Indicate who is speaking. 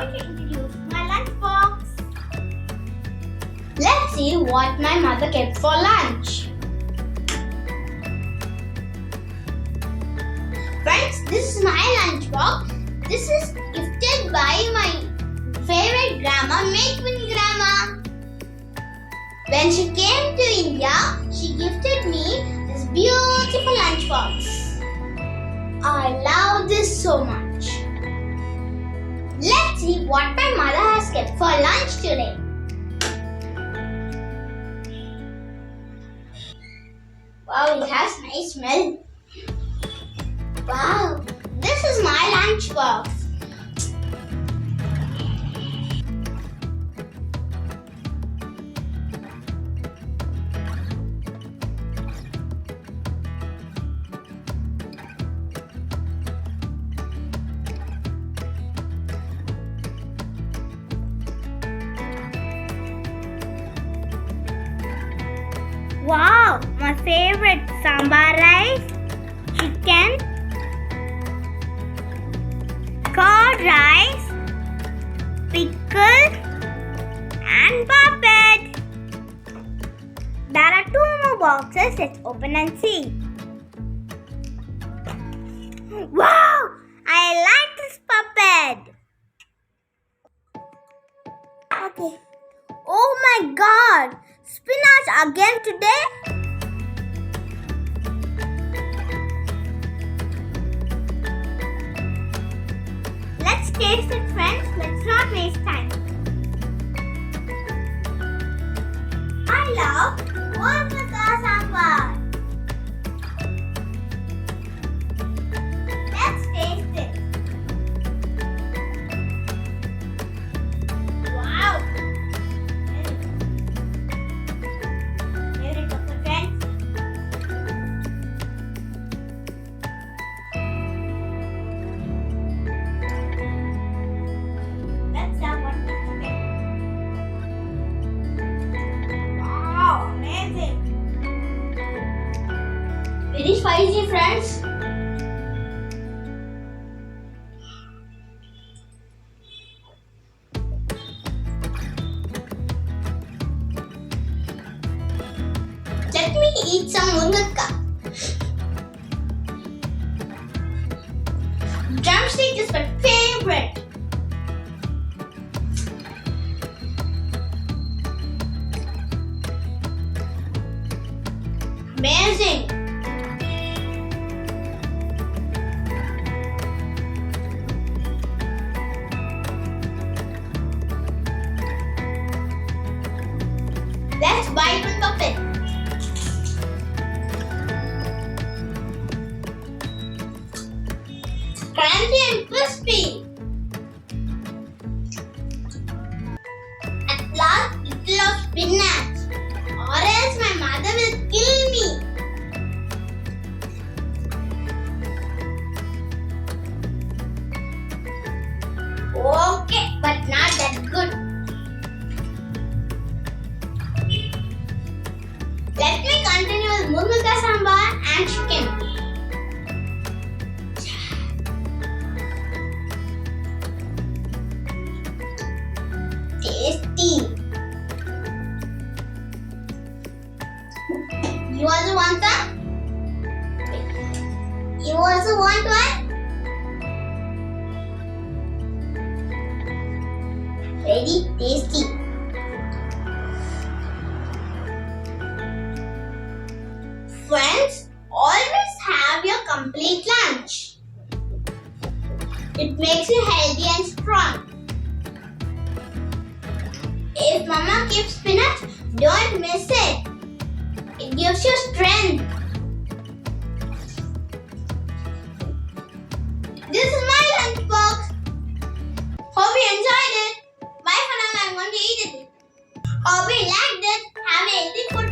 Speaker 1: going to introduce my lunchbox. Let's see what my mother kept for lunch. Friends, this is my lunchbox. This is gifted by my favorite grandma, Makeman Grandma. When she came to India, she gifted me this beautiful lunchbox. I love this so much. Let's see what my mother has kept for lunch today. Wow, it has nice smell. Wow, this is my lunchbox. Wow, my favorite sambar rice, chicken, curd rice, pickle and puppet. There are 2 more boxes. Let's open and see. Wow, I like this puppet. Okay. Oh my god, spinach again today? Let's taste it, friends. Let's not waste time. I love Kolkata sambar. Let's taste it. Wow. Favorite of the friends. Let's have one with chicken. Wow, amazing. Very spicy, friends. Let me eat some mungakka. Drumstick is my favorite. Amazing. Let's bite with puppet. Crunchy and crispy. At last, little of spinach, or else my mother will kill me. Okay, but not that good. Let me continue with mungakka sambar and chicken. Tasty. You also want some? You also want one? Very tasty. Friends, always have your complete lunch. It makes you healthy and strong. If Mama keeps spinach, don't miss it. It gives you strength. This is my lunchbox. Hope you enjoyed it. Bye for now. I'm going to eat it. Hope you liked it. Have a healthy food.